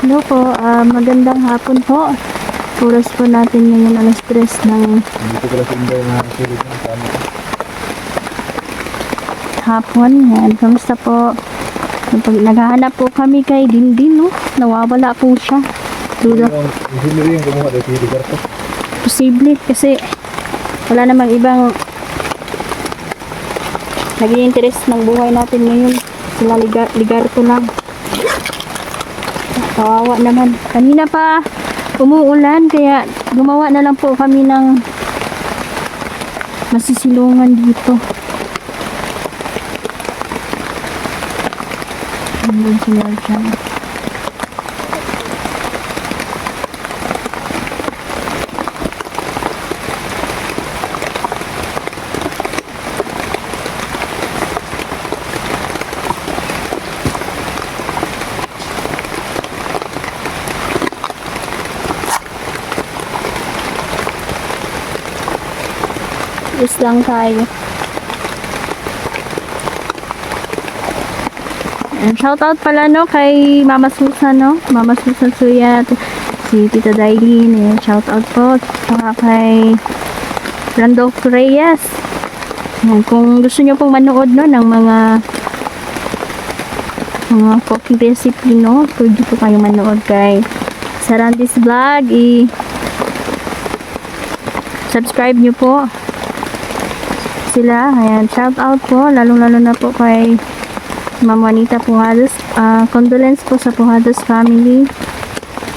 Hello po, magandang hapon po. Oras po natin ngayon alas 3 ng Dito ko lang sinday na sulit ng kami. hapon. Yan, kamusta po? Naghahanap po kami kay Dindin, no? Nawawala po siya. Duda, Hindi rin yung kumuha dahil si lugar ko. posible kasi wala namang ibang naging interest ng buhay natin ngayon. Sila ligar ko lang. Kawawa naman. Kanina pa umuulan kaya gumawa na lang po kami ng masisilungan dito. Andun sila dyan. Is lang tayo. And shout out pala no kay Mama Susan, no? Mama Susan Suya, si Tita Dailin, shout out po. Saka kay Randolph Reyes. Yan, kung gusto nyo pong manood no ng mga cooking recipe, no, pwede po kayo manood kay Sarandis Vlog. Subscribe nyo po sila. Ayan, shout out po lalong-lalo na po kay Ma'am Juanita Pujados. Condolence po sa Pujados family.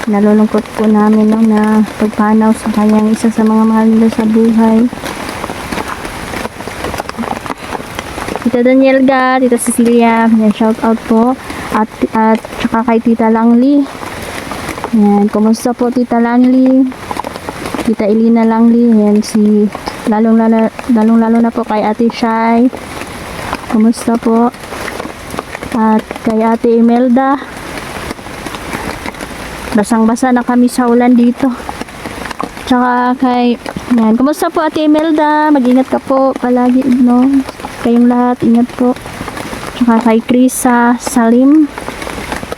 Nalulungkot po namin no, na pagpanaw sa kanyang isa sa mga mahal nila sa buhay. Tita Danielga, Tita Cecilia, ayan, shout out po. At saka kay Tita Langli. Ayan, kumusta po Tita Langli? Tita Elina Langli, ayan, si lalong-lalo na po kay Ate Shai. Kumusta po? At kay Ate Imelda. Basang-basa na kami sa ulan dito. Tsaka kay yan, kumusta po Ate Imelda? Mag-ingat ka po palagi, no? Kayong lahat, ingat po. Tsaka kay Krisa Salim.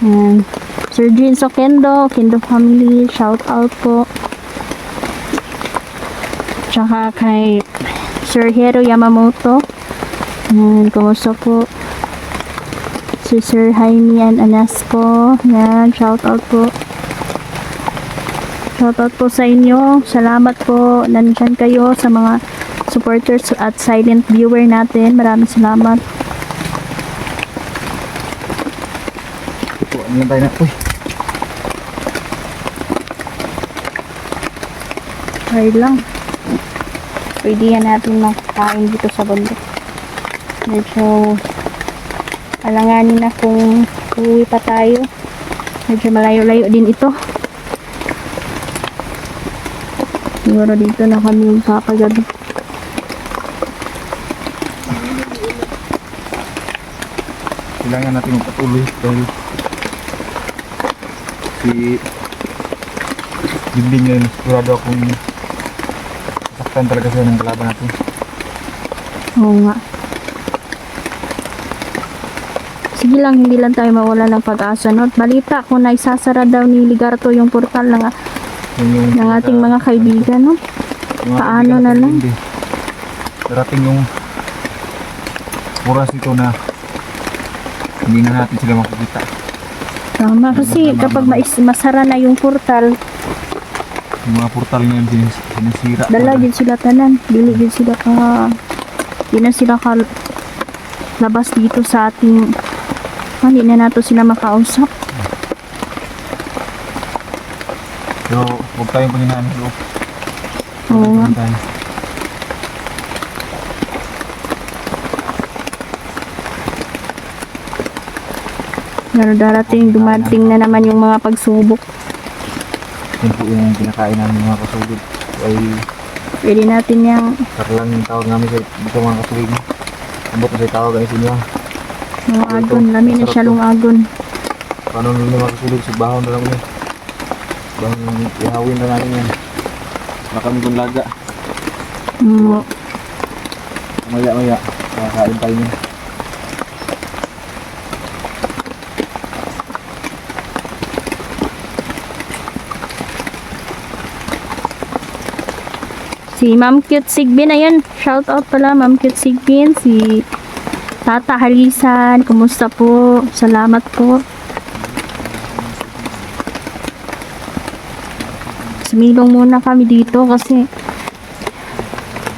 Yan. Sir Jean Kendo family, shout out po. Tsaka kay Sir Hero Yamamoto. Yan, kumusta po? Si Sir Jaime Anasco. Yan, shout out po. Shout out po sa inyo. Salamat po. Nandyan kayo sa mga supporters at silent viewer natin. Maraming salamat. Ito, ano yung tayo na? Uy, Hard lang. Pwede yan natin makakain dito sa bundok. Medyo alanganin na kung uwi pa tayo. Medyo malayo-layo din ito. Siguro dito na kami kakagabi. kailangan natin magpatuloy dahil si Jimbing ngayon, sigurado akong saktan talaga siya ng kalaban natin. Oo nga. Sige lang, hindi lang tayo mawala ng pag-asa. No? Balita ko na isasara daw ni Ligarto yung portal ng ating mga kaibigan. No? Paano na lang? Darating yung oras nito na hindi na natin sila makikita. Tama, kasi kapag masara na yung portal, Yung mga portal niya sinisira. dala din sila tanan. Dili din sila di na sila labas dito sa ating, hindi na nato sila makausap. So, huwag tayong panghinaan ng loob. Oo nga. Pero dumating na naman yung mga pagsubok. Yan po yung pinakain namin mga kasugod. Ay, Pwede natin yung karlang yung tawag namin sa mga kasugod. Ambot na siya tawag ay sinyo. agon. Lami na siya agon. Paano nila mga kasugod sa bahon na lang yun. Bahon yung ihawin na natin yan. Baka may laga. Maya, kakain tayo niya. Si Ma'am Cute Sigbin, ayun, shout out pala Ma'am Cute Sigbin, si Tata Halisan, kumusta po? Salamat po. Sumilong muna kami dito kasi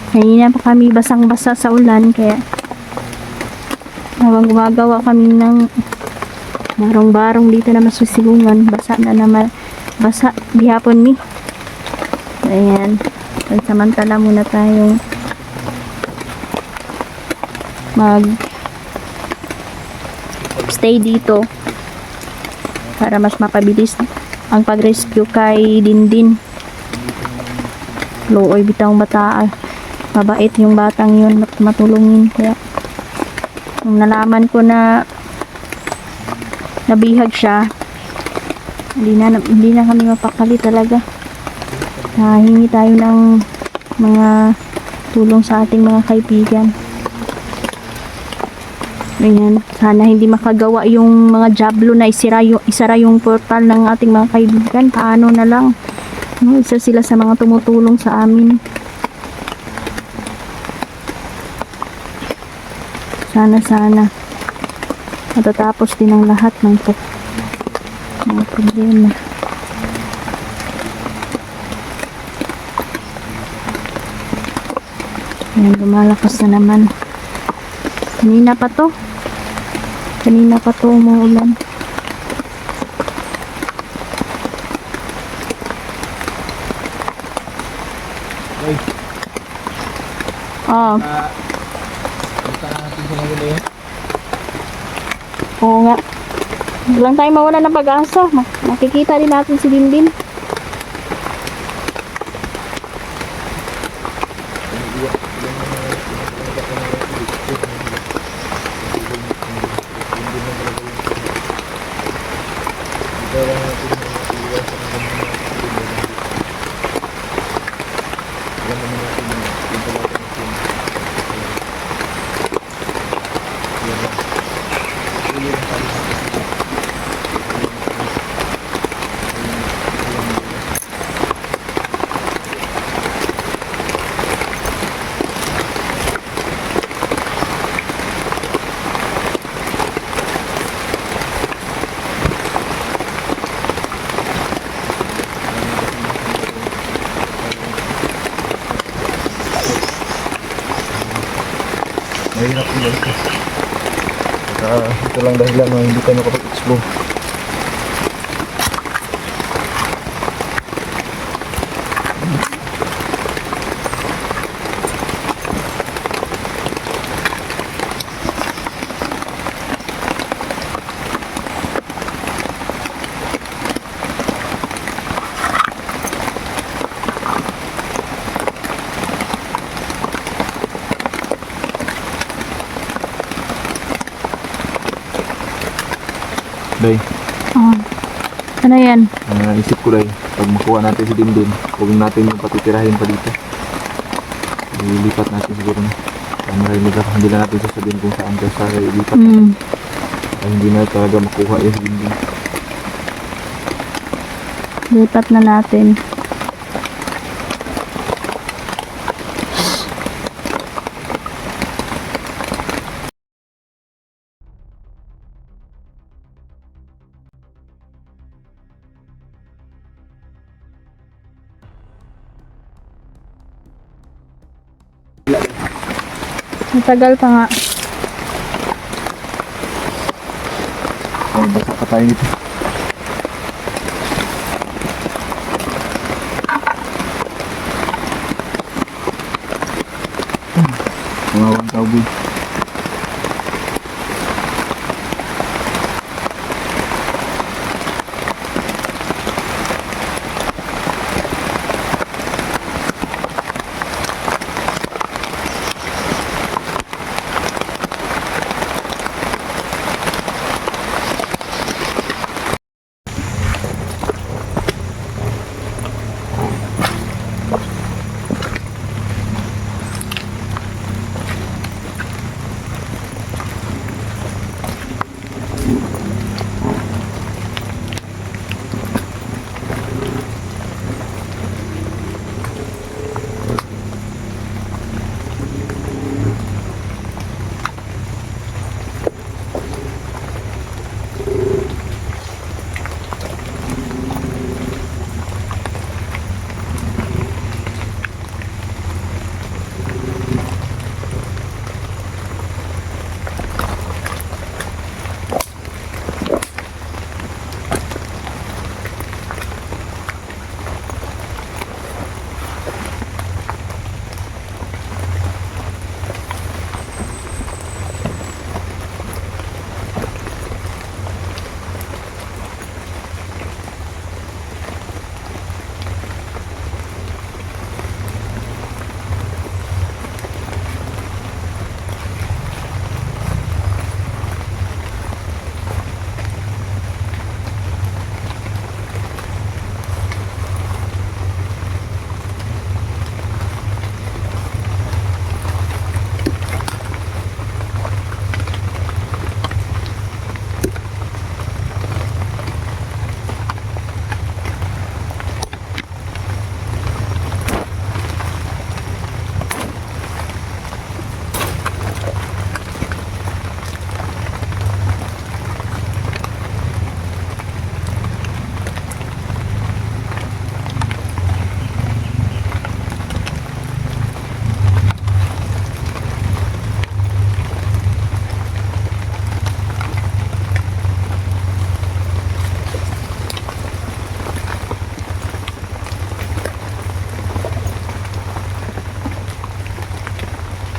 kanina pa kami basang-basa sa ulan kaya habang gumagawa kami ng barong-barong dito na masusilungan, basa na naman, basa bihapon ni. Ayan. Samantala muna tayong mag stay dito para mas mapabilis ang pag-rescue kay Dindin. Looy bitang bata, mabait yung batang yun, matulungin. Kaya nung nalaman ko na nabihag siya, hindi na kami mapakali talaga. Hingi tayo ng mga tulong sa ating mga kaibigan. Ayan, sana hindi makagawa yung mga jablo na isara yung portal ng ating mga kaibigan. Paano na lang? No, isa sila sa mga tumutulong sa amin. Sana matatapos din ang lahat ng mga problema. Ayan, lumalakas na naman. Kanina pa to umuulan. Ay, Oh, punta na natin sa nagula yun. oo nga. Huwag lang tayo mawala ng pag-asa. Makikita din natin si Dindin. Mahirap yun ito. Ito lang dahilan na hindi tayo nakapag-explore. Day, Oh. Ano yan? isip ko day, pag makuha natin si Dindin, huwag natin yung patitirahin pa dito. Ilipat natin siguro na. Marami ka, hindi na natin sasabihin kung saan ka sa ilipat. Ay, hindi na talaga makuha yung si Dindin. Lipat na natin. Matagal pa nga. Ay, basta pa tayo dito. Mga 1,000.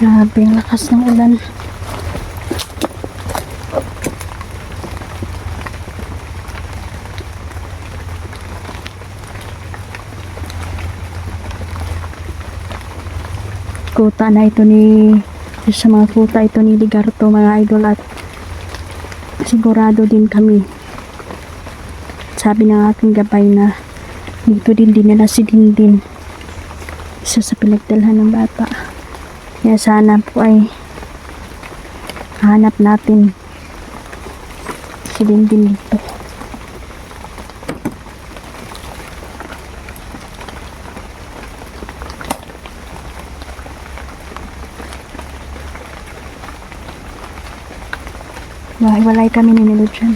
Grabe ang lakas ng ulan. Kuta na ito ni sa mga kuta ito ni Ligarto mga idol, at sigurado din kami, sabi ng aking gabay, na dito din dinala si Dindin, isa sa pinagdalhan ng bata. Kaya sana po ay hanap natin si Dindin dito. Walay kami ni Nilo dyan.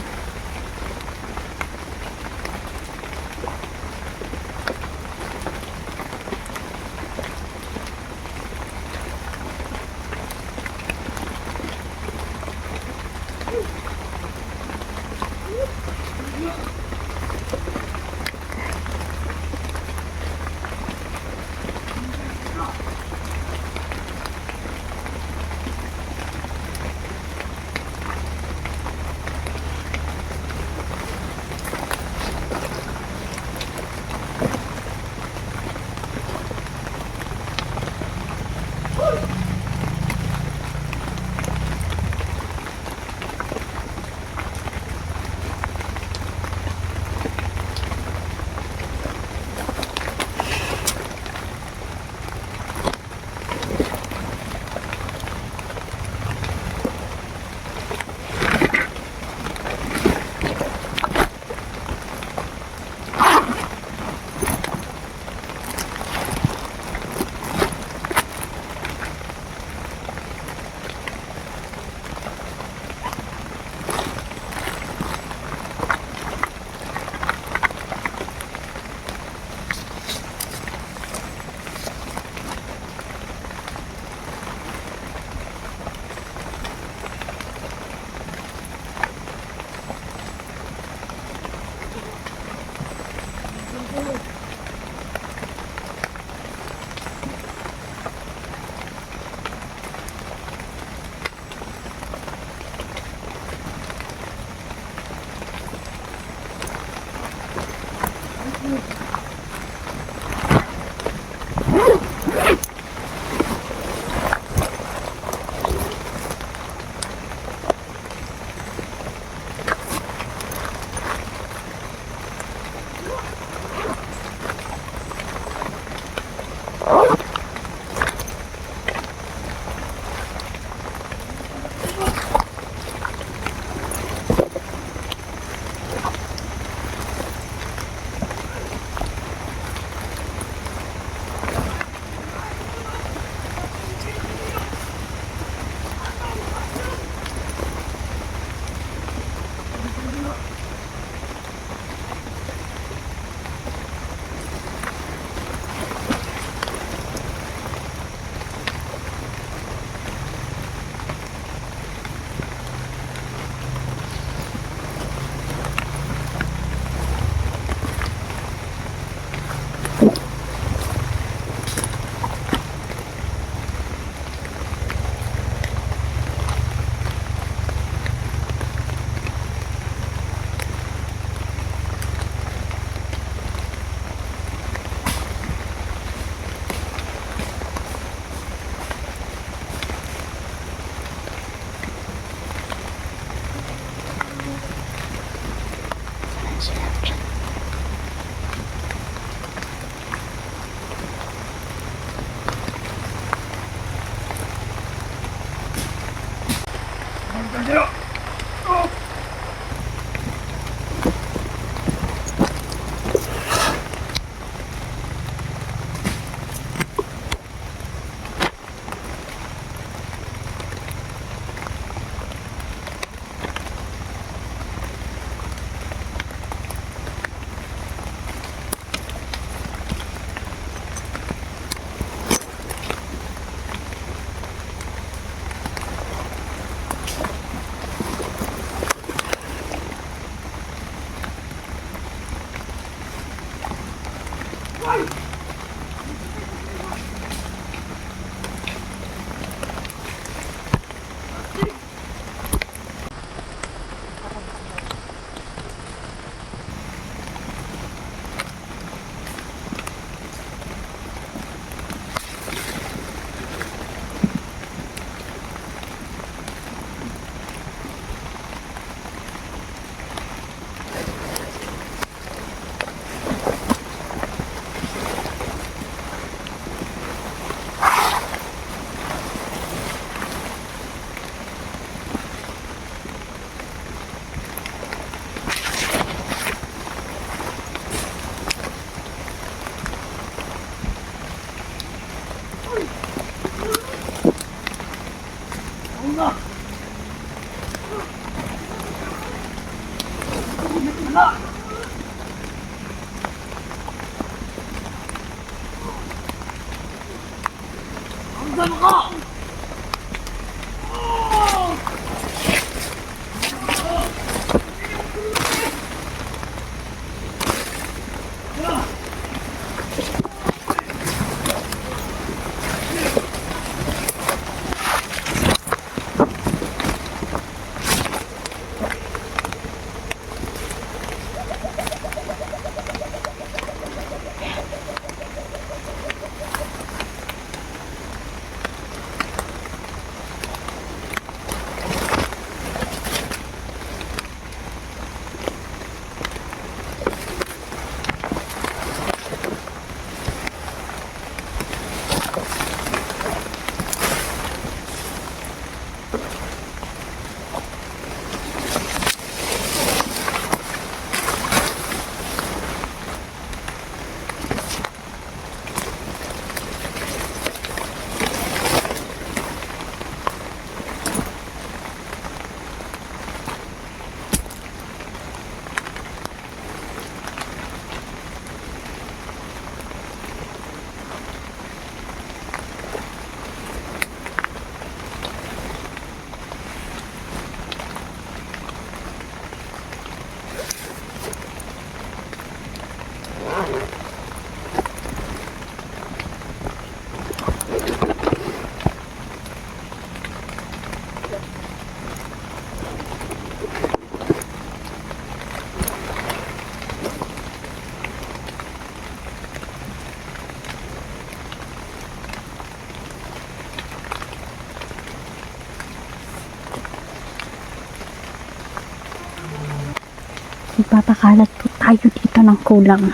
Magpapakalat po tayo dito ng kulang.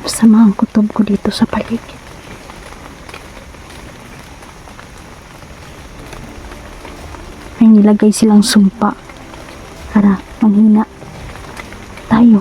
Masama ang kutob ko dito sa paligid. May nilagay silang sumpa para manghina tayo.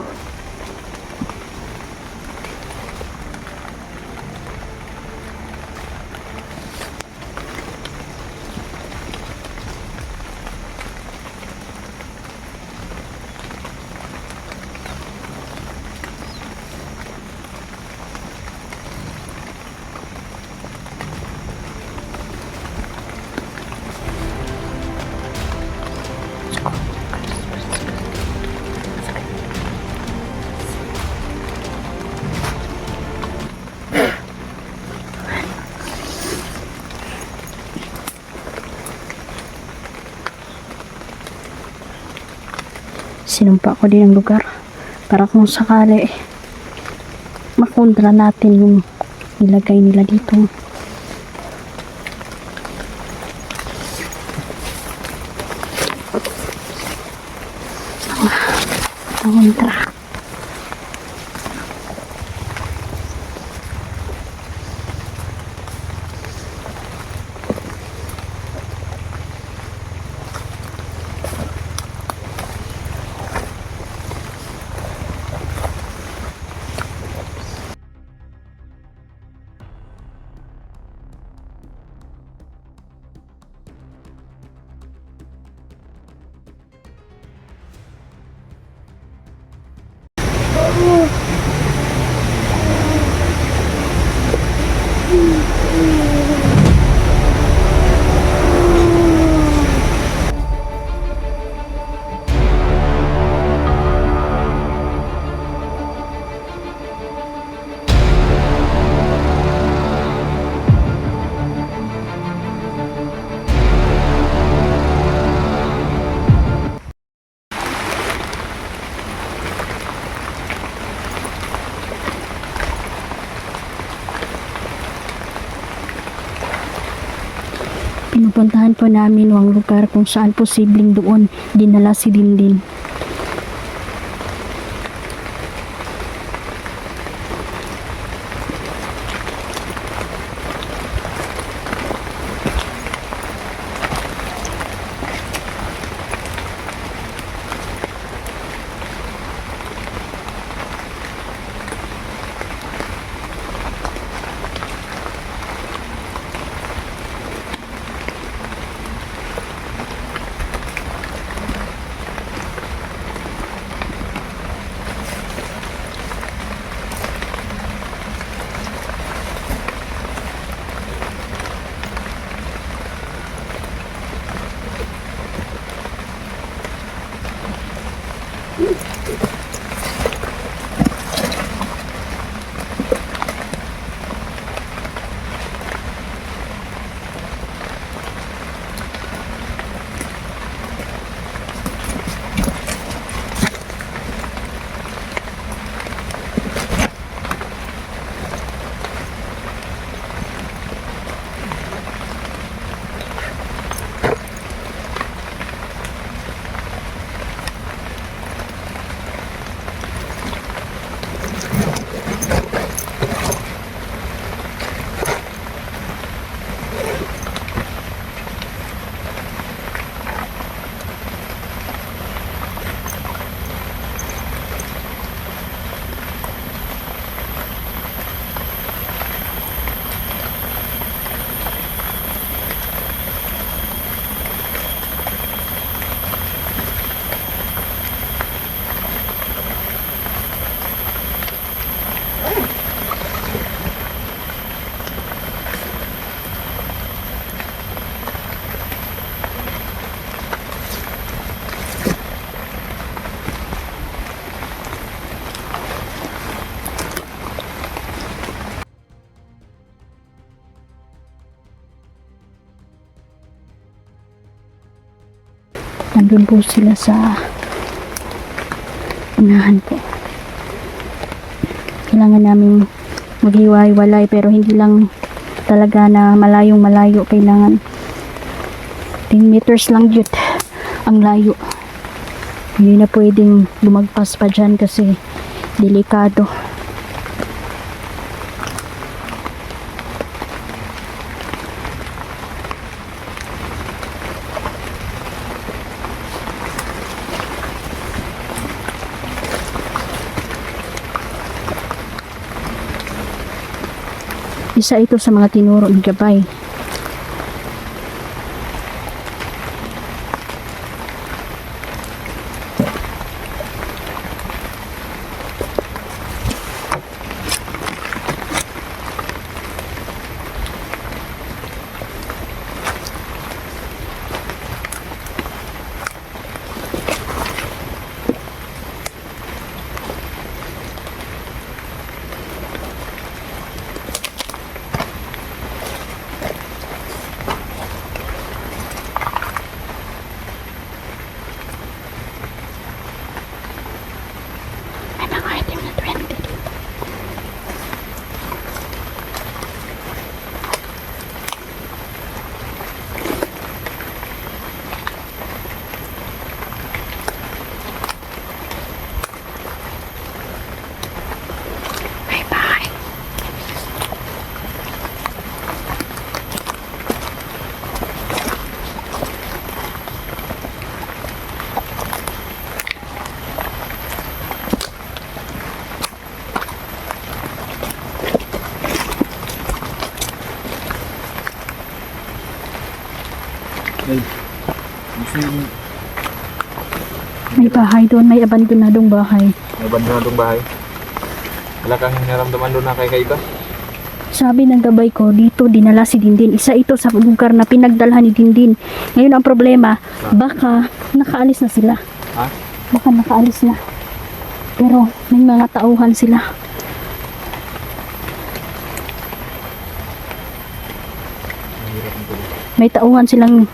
Sinumpa ko din ang lugar para kung sakali makontra natin yung nilagay nila dito. Kontra. Pinupuntahan po namin ang lugar kung saan posibleng doon dinala si Dindin. Nandun po sila sa unahan po. Kailangan namin maghiwa-hiwalay pero hindi lang talaga na malayong malayo. Kailangan 10 meters lang yun ang layo. Hindi na pwedeng lumagpas pa dyan kasi delikado. Isa ito sa mga tinuro ng gabay. May bahay doon, may abandonadong bahay. May abandonadong bahay. Wala kang naramdaman doon na kay kaiba? Sabi ng gabay ko, dito dinala si Dindin. Isa ito sa lugar na pinagdalhan ni Dindin. Ngayon ang problema, baka nakaalis na sila. Ha? Baka nakaalis na. Pero may mga tauhan sila. May tauhan silang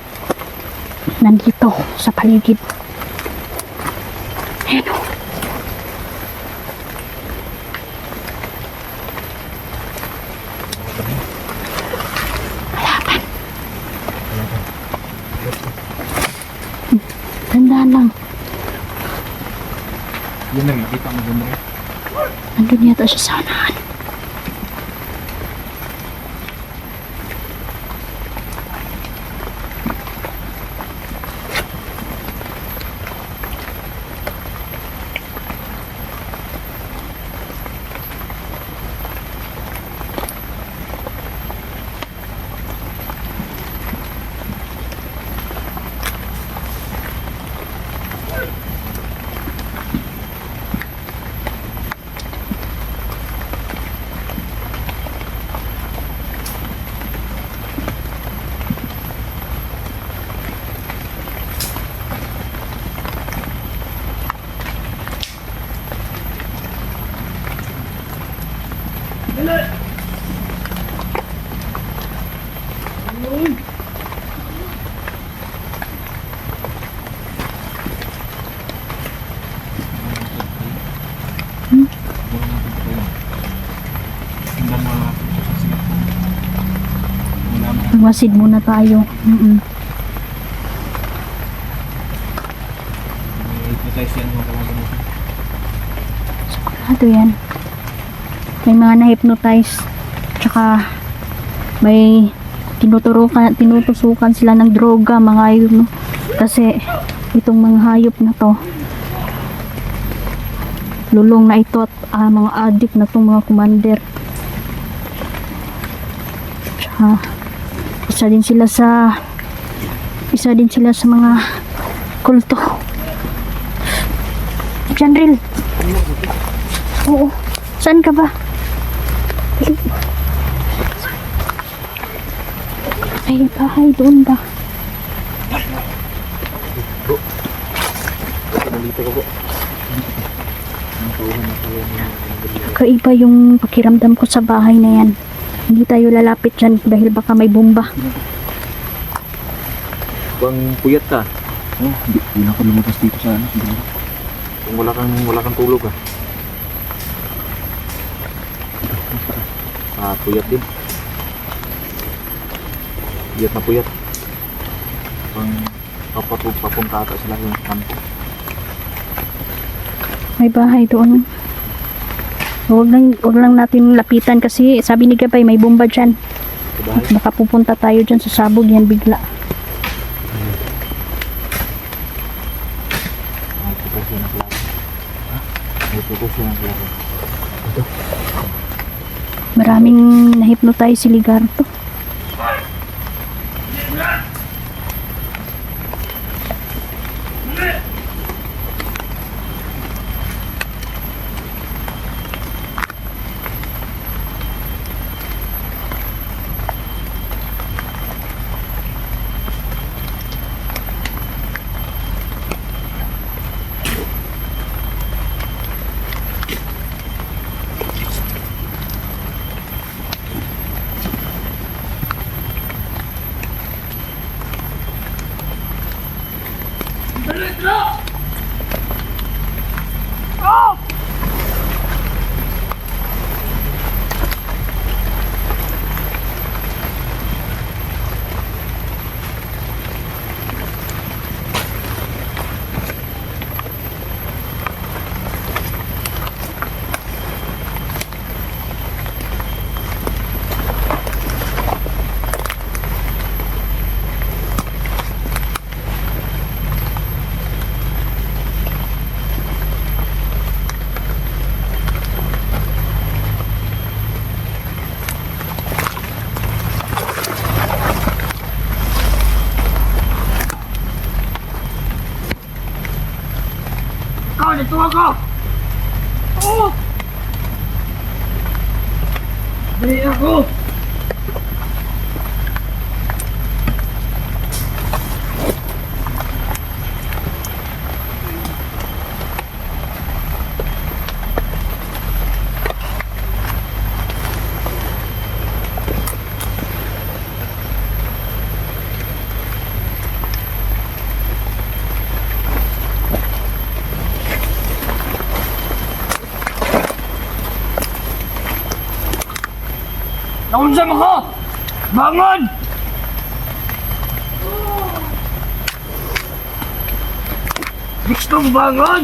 nandito sa paligid. Ayan o. Halapan. Tandaan lang. Yun lang, nakita mo doon rin. Nandun yata siya sa unahan. Masid muna tayo. Hypnotize yan mga kalaban natin. Sigurado yan. May mga na-hypnotize. Tsaka may tinutusukan sila ng droga, mga yun, no? Kasi itong mga hayop na to, lulong na ito at mga addict na itong mga commander. Tsaka isa din sila sa mga kulto. Janril. Oo. Saan ka ba? Ay, bahay doon ba? Nalito ko po. Kakaiba yung pakiramdam ko sa bahay na yan. Hindi tayo lalapit dyan dahil baka may bomba. Bang puyat ka. Oh, hindi na ako lumabas dito sa ano, siguro. Kung wala kang tulog ah. Puyat din. Puyat na puyat. Pang papunta ata sila yung kampo. May bahay doon. Huwag lang natin lapitan kasi sabi ni Gabay may bomba dyan. Sa bahay. Baka pupunta tayo dyan sa sabog yan bigla. Ito siya ng klaro. Ito siya ng klaro. Maraming na-hypnotize si Ligarto. Dito ako! Oh! Dali ako! Nakunsam ako! Bangon! Gusto mo bangon?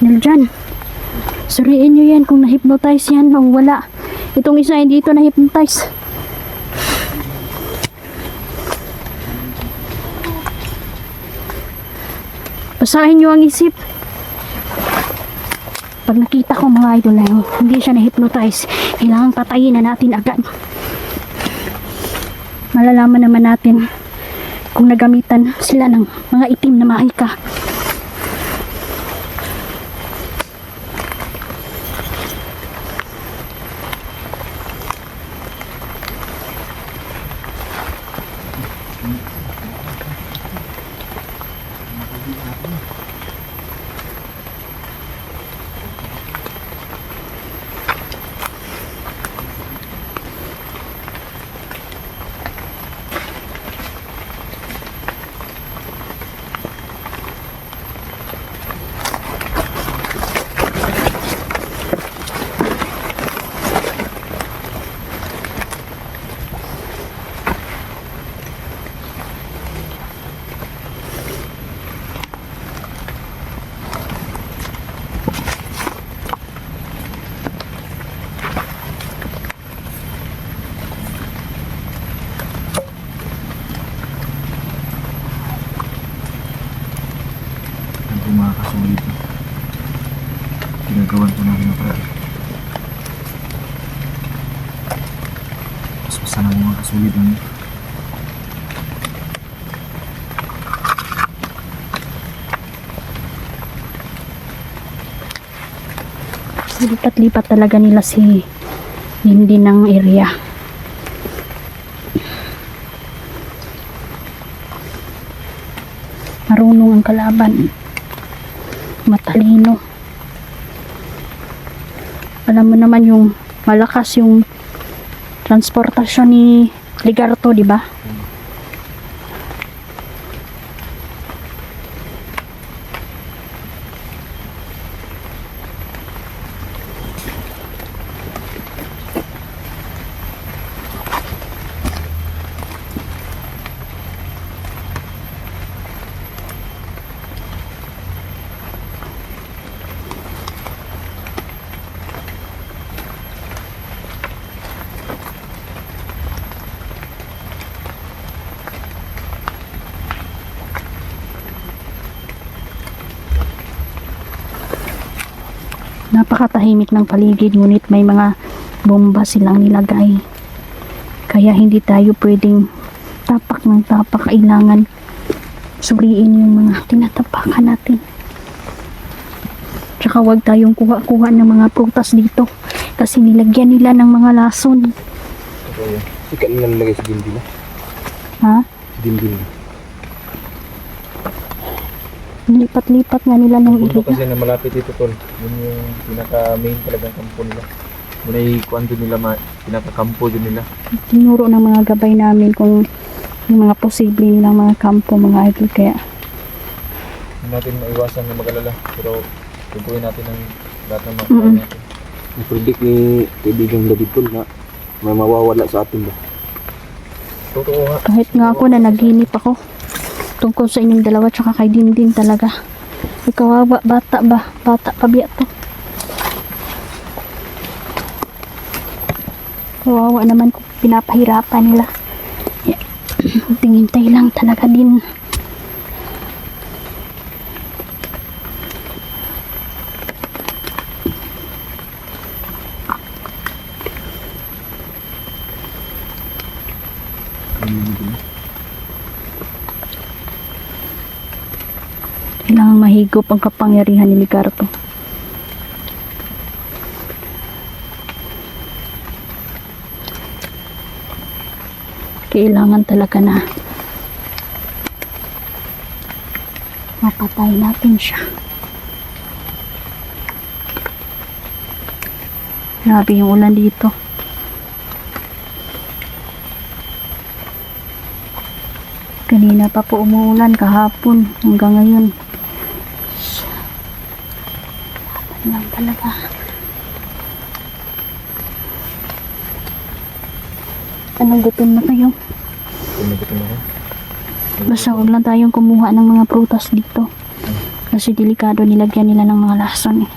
Nildyan, suriin nyo yan kung na-hypnotize yan o wala. Itong isa hindi ito na-hypnotize. Basahin nyo ang isip. Pag nakita ko mga idol na yun, hindi siya na-hypnotize, kailangan patayin na natin agad. Malalaman naman natin kung nagamitan sila ng mga itim na mahika. Yan po mga kasulit. Ginagawan po namin ang paraan. Mas basta na mga kasulit namin. Lipat-lipat talaga nila si hindi ng area. Marunong ang kalaban. Matalino. Alam mo naman yung malakas yung transportasyon ni Ligarto, di ba? Napakatahimik ng paligid, ngunit may mga bomba silang nilagay. Kaya hindi tayo pwedeng tapak ng tapak. Kailangan suriin yung mga tinatapakan natin. Tsaka huwag tayong kuha-kuha ng mga prutas dito kasi nilagyan nila ng mga lason. Ito yan. Sikat nila nilagay sa dindin na. Ha? Dindin na. Lipat-lipat nga nila ng Punto area. kasi na malapit dito tol. Yun yung pinaka main talagang kampo nila. Muna ikuan doon nila, pinaka-kampo doon nila. Tinuro ng mga gabay namin kung yung mga posible nilang mga kampo, mga idol. Kaya Hindi natin maiwasan na mag-alala. Pero tutuin natin ang lahat ng mga Mm-mm. kaya natin. I-predict ni kaibigang David tol na may mawawala sa atin ba? Totoo nga. kahit nga ako na naginip ako tungkol sa inyong dalawa tsaka kay Dindin talaga. Ikawawa, bata ba? Bata pa biya to. Kawawa naman kung pinapahirapan nila. Yeah. Tingintay lang talaga din. Kailangan mahigop ang kapangyarihan ni Ligarto. Kailangan talaga na mapatay natin siya. Grabe yung ulan dito. Kanina pa po umuulan, kahapon hanggang ngayon. Laban lang talaga. Anong gutom na kayo? Tumagutin ako. Basta huwag lang tayong kumuha ng mga prutas dito. Kasi delikado, nilagyan nila ng mga lason eh.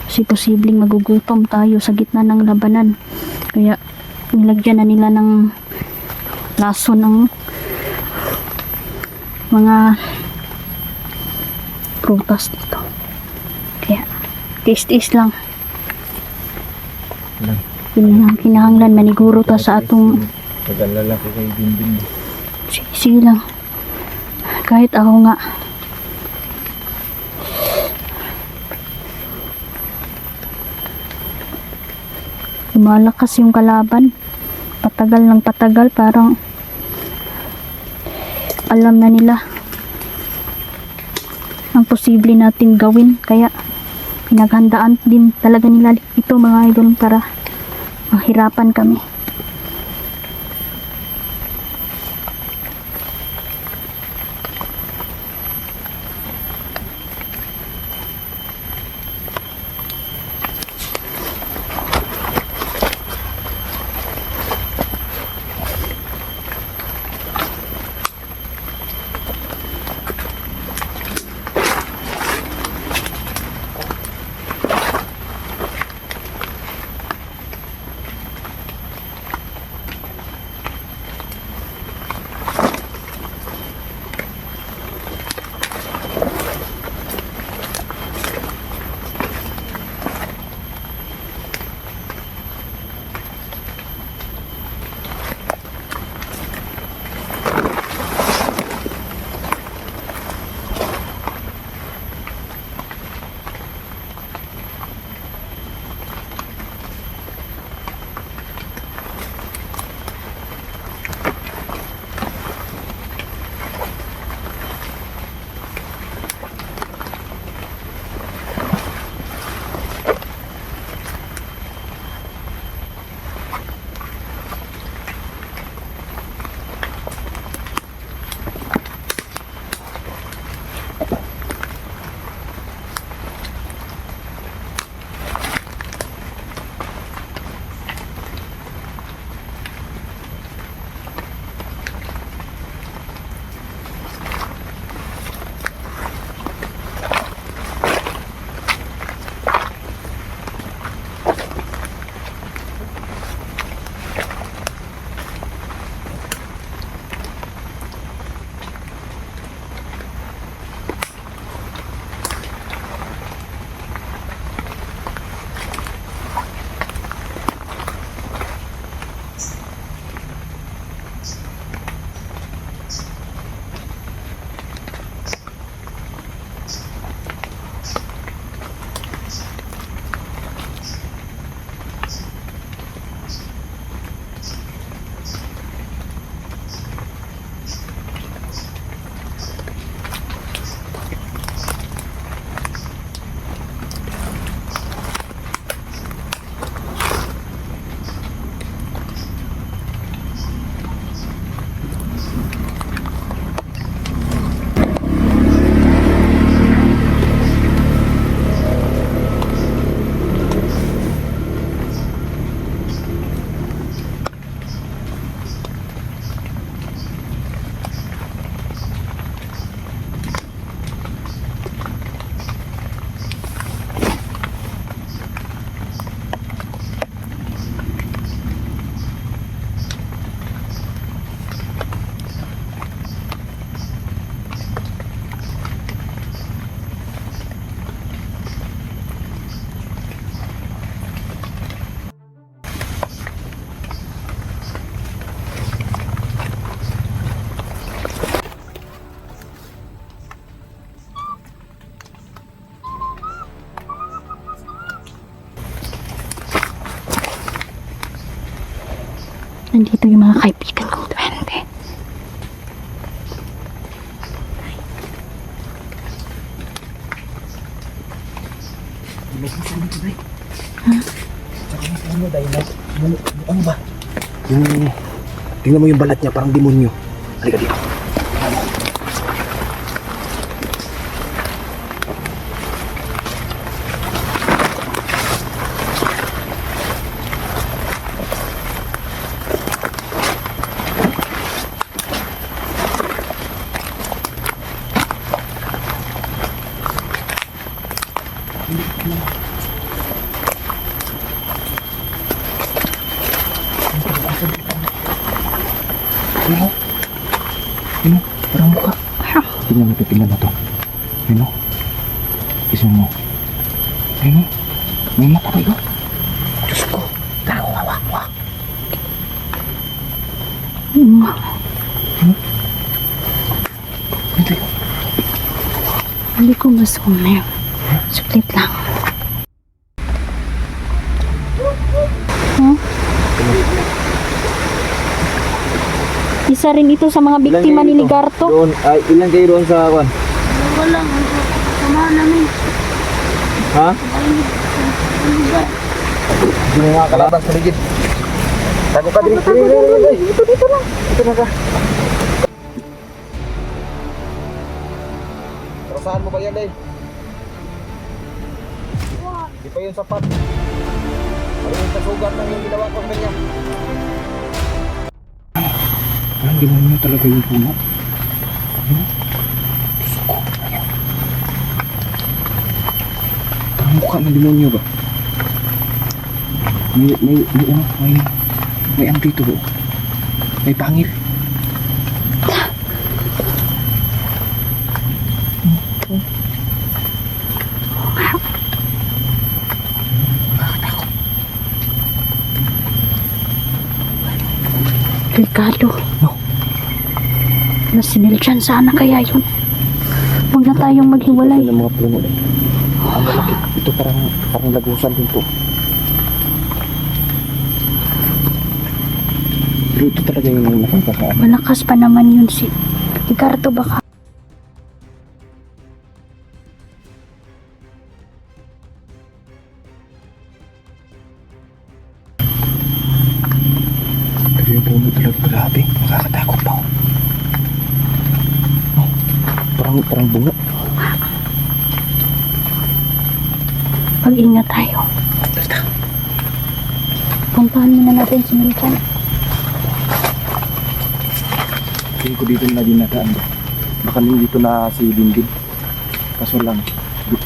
Kasi posibleng magugutom tayo sa gitna ng labanan. Kaya nilagyan na nila ng lason ng mga prutas dito. Kaya Tis-tis lang. Lang. Kinahanglan maniguro ta sa atong Pag-alala ko kay Dindin. sige lang. Kahit ako nga. Lumalakas yung kalaban. Patagal ng patagal, parang alam na nila ang posible nating gawin. Kaya pinaghandaan din talaga nila ito mga idol para mahirapan kami. Nandito yung mga kaibigan kong duwende. Ano ba? Tingnan mo yung balat niya, parang demonyo. Halika dito. Parang mukha. Tingnan mo to. Yun o. Isun mo. Ayun, may mata kayo. Diyos ko. Tara, wak. Ito. Hindi ko masumir. Suklit lang. Huh? Isa rin ito sa mga biktima ni Ligarto. Doon, ay, ilan kayo doon sa kwan? Wala. Samahan namin. Ha? Hindi mo nga kalaban sa ligid. Tago ka din. Dito lang. Dito na ka. Saan mo ba yan, eh? Di pa yun sapat. Ano yung kasugat ng yung ginawa ko sa kanya? Parang demonyo talaga yung puno. Ayun. Diyos ko. Ayan. Parang mukha ng demonyo ba? May ano dito ba? May pangil. Ricardo. No. Nasinil dyan sana kaya yun. Huwag na tayong maghiwalay. Ng mga puno eh. Ang malaki. Ito parang lagusan din to. Pero ito talaga yung nakakakaan. Malakas pa naman yun si Ricardo baka. Pero yung puno talaga grabe. Nakakatakot pa. Oh, parang bunga. Pag-ingat tayo. Basta. Puntahan muna natin si Milton. Tingin ko dito na dinadaan ba? Baka dito na si Dindin. Kaso lang,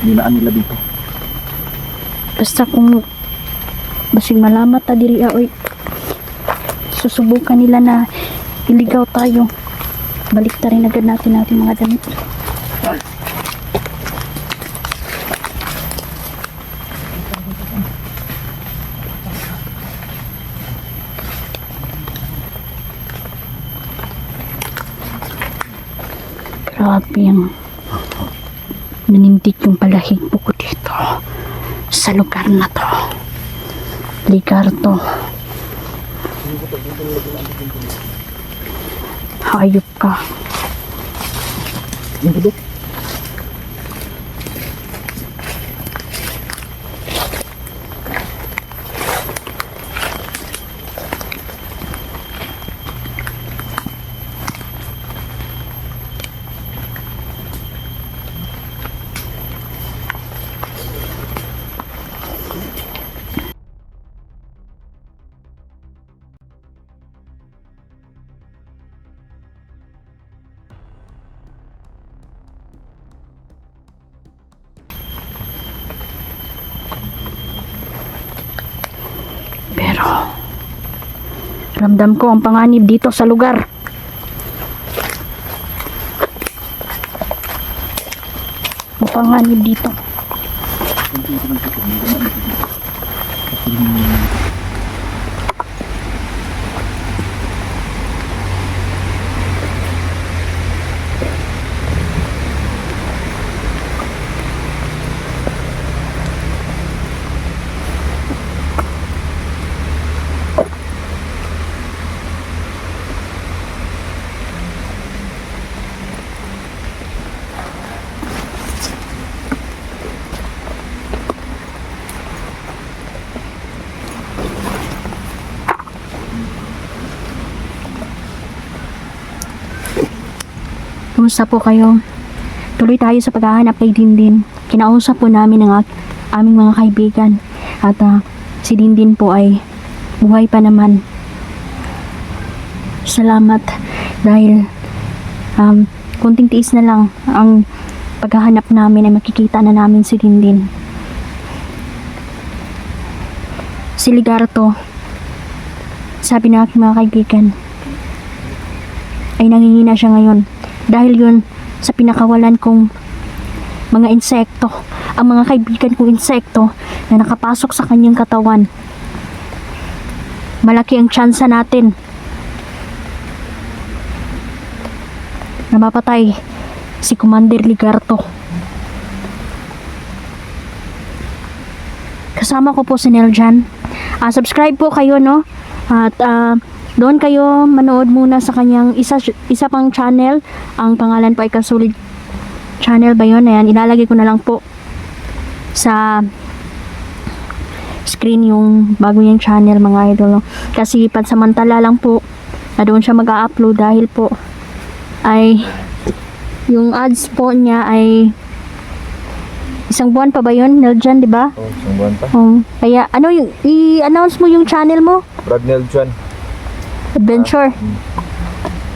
dinaan nila dito. Basta kung basig malamat ta diri oy. Susubukan nila na iligaw tayo. Balik ta rin agad natin mga damit. Grabe yung nanindig yung balahibo ko dito sa lugar na to. Ligarto. Hayop ka. Yung dudok. Pero ramdam ko ang panganib dito sa lugar. Mapanganib dito. Kumusta po kayo? Tuloy tayo sa paghahanap kay Dindin. Kinausap po namin ang aming mga kaibigan. At si Dindin po ay buhay pa naman. Salamat dahil kunting tiis na lang ang paghahanap namin ay makikita na namin si Dindin. Si Ligarto, sabi ng aking mga kaibigan, ay nangihina siya ngayon. Dahil yun sa pinakawalan kong mga insekto ang mga kaibigan kong insekto na nakapasok sa kanyang katawan, malaki ang tsansa natin na mapatay si Commander Ligarto. Kasama ko po si Nel dyan. Subscribe po kayo, no? At doon kayo manood muna sa kanyang isa pang channel. Ang pangalan po ay Kasulid Channel ba yun? Ayan, ilalagay ko na lang po sa screen yung bago niyang channel, mga idol, no? Kasi pansamantala lang po na doon siya mag-a-upload dahil po ay yung ads po niya ay isang buwan pa ba yun, Neljan, di ba? Oh, isang buwan pa. Kaya ano yung i-announce mo yung channel mo? Bradnel Juan. Adventure.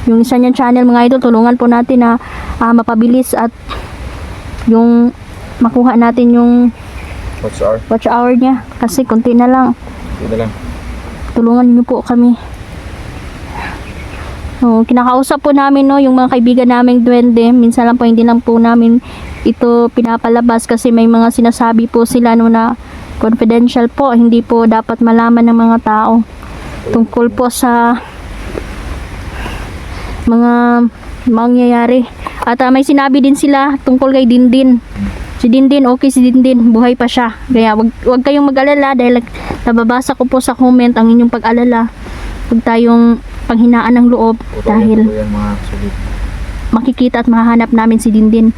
Yung isa niyang channel, mga idol, tulungan po natin na mapabilis at yung makuha natin yung watch hour niya kasi konti na lang. Ito lang. Tulungan niyo po kami. Kinakausap po namin, no, yung mga kaibigan naming duwende. Minsan lang po, hindi lang po namin ito pinapalabas kasi may mga sinasabi po sila, no, na confidential po, hindi po dapat malaman ng mga tao tungkol po sa mga mangyayari. At may sinabi din sila tungkol kay Dindin. Si Dindin, okay si Dindin, buhay pa siya. Kaya wag kayong mag-alala dahil nababasa ko po sa comment ang inyong pag-alala. Huwag tayong panghinaan ng loob dahil makikita at mahahanap namin si Dindin.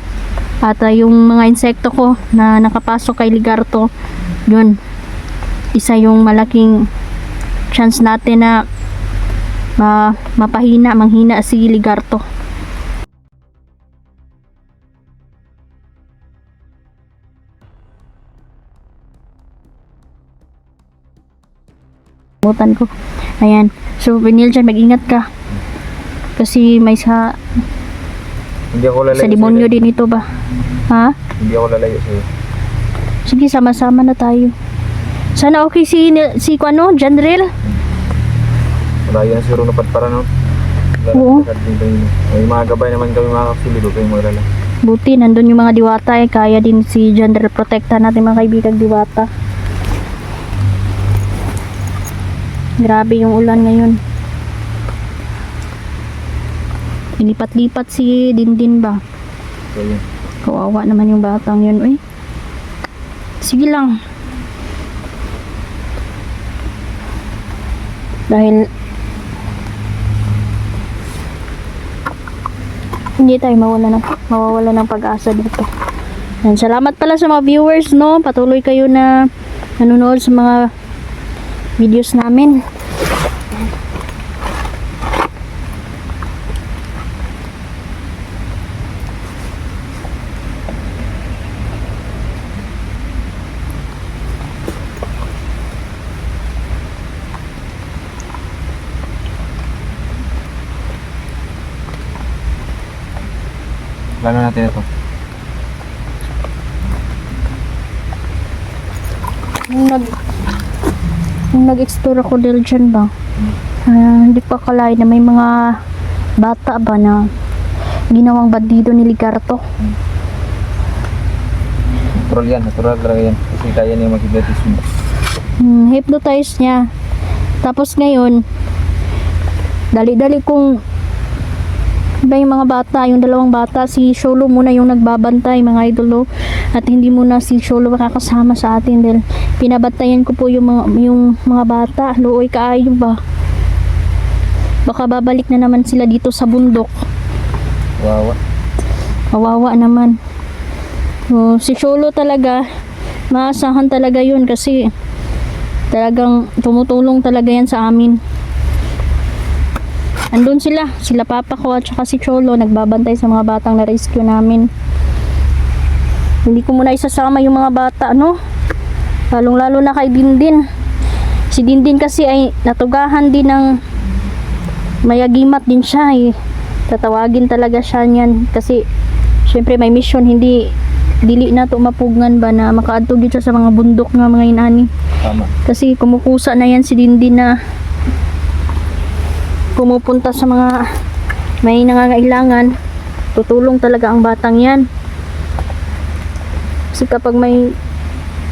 At yung mga insekto ko na nakapasok kay Ligarto, yun, isa yung malaking chance natin na manghina si Ligarto. Butan ko. Ayan. So, Benil dyan, mag-ingat ka. Kasi may Hindi ako lalayo sa demonyo din ito ba? Ha? Hindi ako lalayo sa'yo. Sige, sama-sama na tayo. Sana okay si Janril? Malayo na si Runo para no? Oo. May mga gabay naman kami mga kapsuli. Huwag kayong maglala. Buti, nandun yung mga diwata eh. Kaya din si Janril protekta natin mga kaibigan diwata. Grabe yung ulan ngayon. Ilipat-lipat si Dindin ba? So, yun. Kawawa naman yung batang yun. Uy. Sige lang. Dahil hindi tayo mawawala ng pag-asa dito. Yan, salamat pala sa mga viewers, no? Patuloy kayo na nanonood sa mga videos namin. Plano natin ito. Nung nag-explore ako dyan ba, hindi pa kalain na may mga bata ba na ginawang bandido ni Ligarto. Natural talaga yan. Kasi kaya niya mag-hypnotism. Hypnotize niya. Tapos ngayon, dali-dali kung ba yung mga bata, yung dalawang bata, si Sholo muna yung nagbabantay, mga idolo, at hindi muna si Sholo makakasama sa atin dahil pinabantayan ko po yung mga bata. Looy kaayo ba, baka babalik na naman sila dito sa bundok. Kawawa naman. So, si Sholo talaga maasahan talaga yun kasi talagang tumutulong talaga yan sa amin. Andun sila papa ko at saka si Cholo nagbabantay sa mga batang na-rescue namin. Hindi ko muna isasama yung mga bata, no? Lalong-lalo na kay Dindin. Si Dindin kasi ay natugahan din ng mayagimat din siya eh. Tatawagin talaga siya niyan kasi syempre may mission, hindi dili na to mapugngan ba na makaadto gyud siya sa mga bundok nga mga inani. Tama. Kasi kumukusa na yan si Dindin na pumupunta sa mga may nangangailangan. Tutulong talaga ang batang yan. Kasi kapag may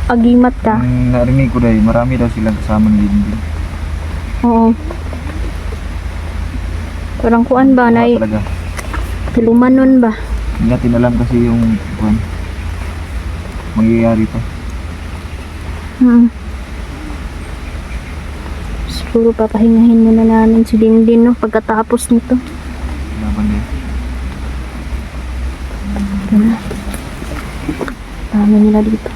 agimat ka, Ang narinig ko dahil marami daw silang kasama ng Dindin. oo. Parang kuan ba, na Talaga. tulumanon ba? Hindi natin alam kasi yung kuwan, mangyayari pa. Siguro papahingahin muna namin si Dindin, no? Pagkatapos nito. Laban din. Ito na. Dami nila dito.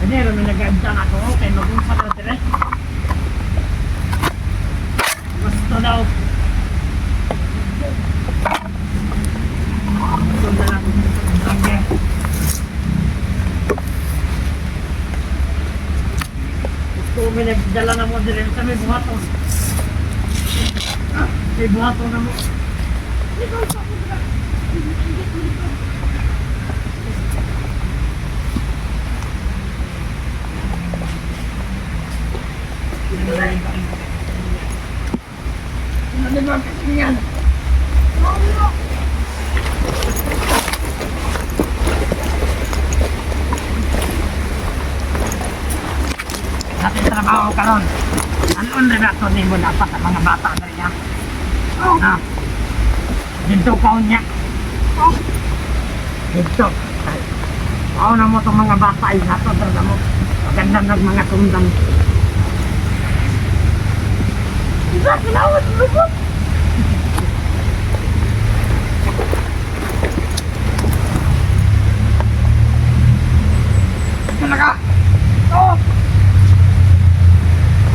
Ano yun, may nag-agdan ako, kay mag-unsa na dire. Gusto daw. Gusto na lang. Okay. Gusto may nagdala na mo dire sa may buhaton. May buhaton na mo. Ano ba kasi yan? Natin trabaho ka ron. Ano na ito ni mo dapat ang mga bata na rin yan? Na, dito ka niya. Dito. Oo na mo itong mga bata ay nato talaga mo. Maganda ng mga tundang. Isa, pinawad mo ito. Talaga. Oo.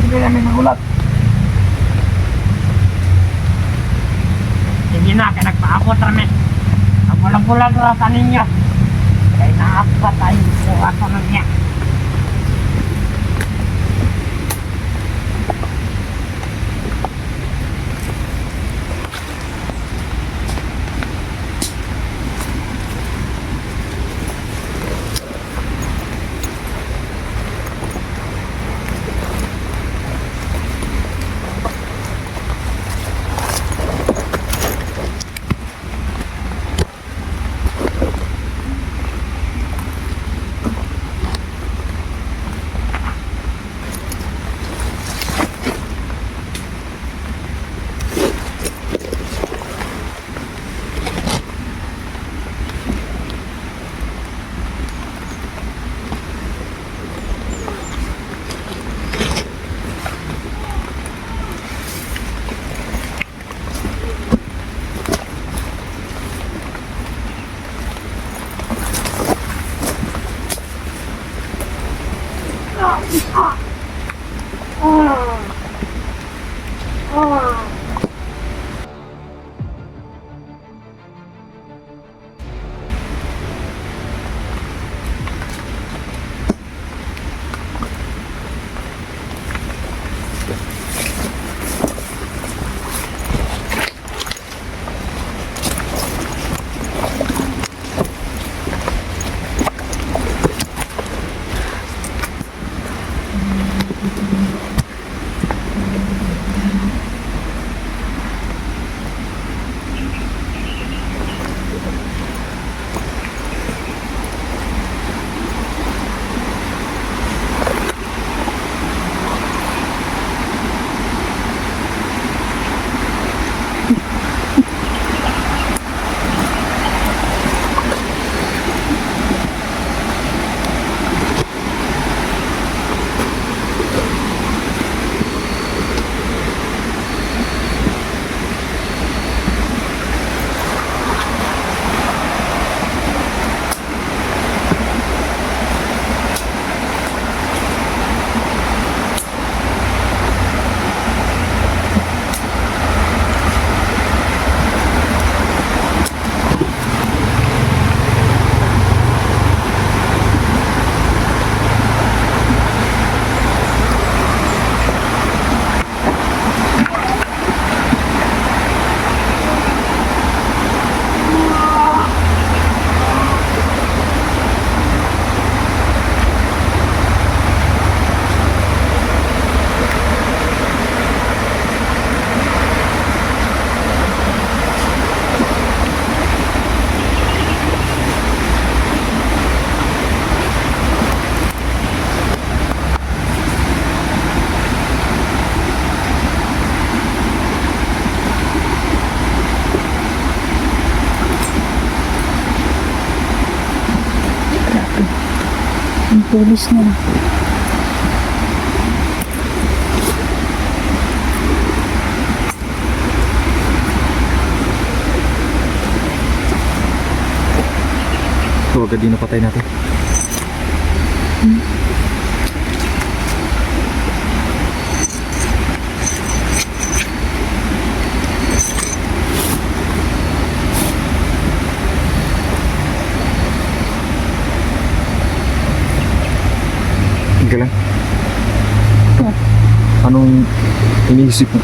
Hindi namin nagulat. Sige na, kaya nagpaabot rami. Ang pulang-pulang sa ninyo. Kaya naakpa tayo po ako na niya. Ang pulis na. So, agad din napatay natin. Tinggal lang. What? Anong iniisip mo?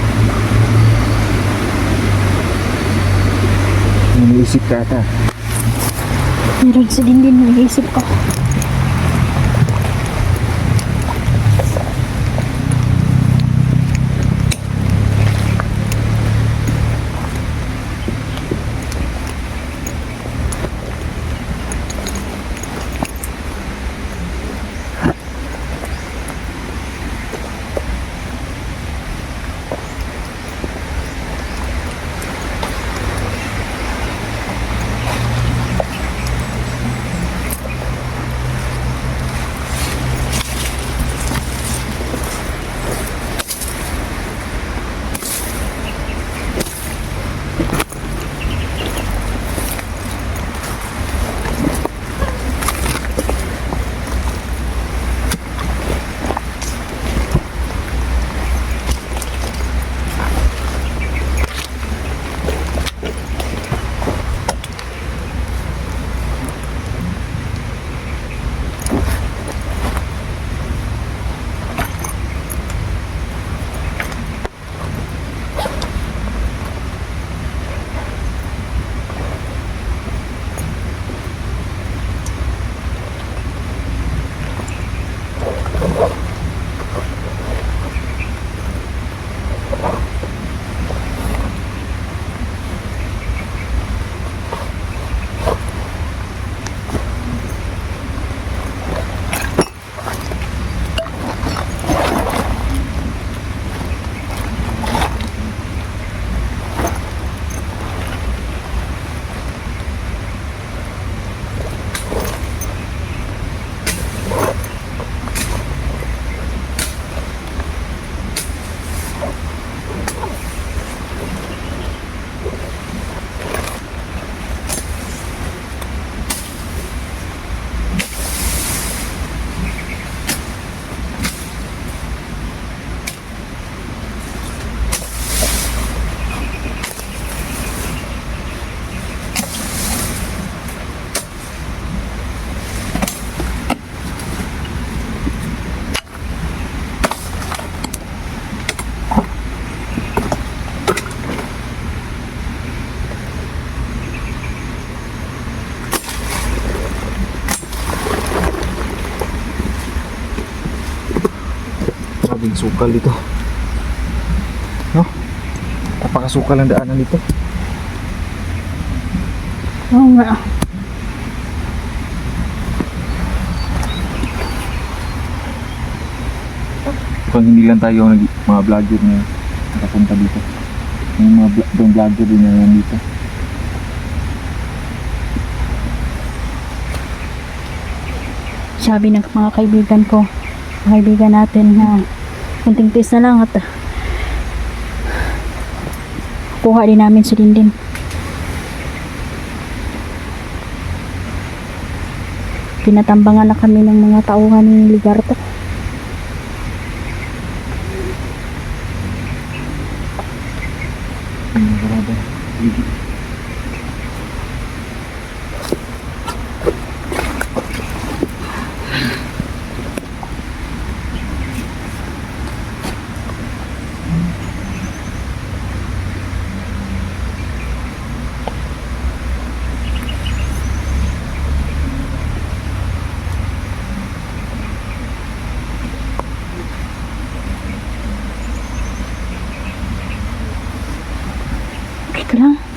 Iniisip ka ata. Meron sa din nag-iisip ko. Grabing sukal dito. No? Napakasukal ang daanan dito. Oo nga. Kung hindi lang tayo mga vlogger na nakapunta dito. May mga vlogger din na nandito. Sabi ng mga kaibigan ko, mga kaibigan natin na kunting tiis na lang at kuha din namin si Dindin. Pinatambangan na kami ng mga tauhan ni Ligarto. Grabe. Teka lang.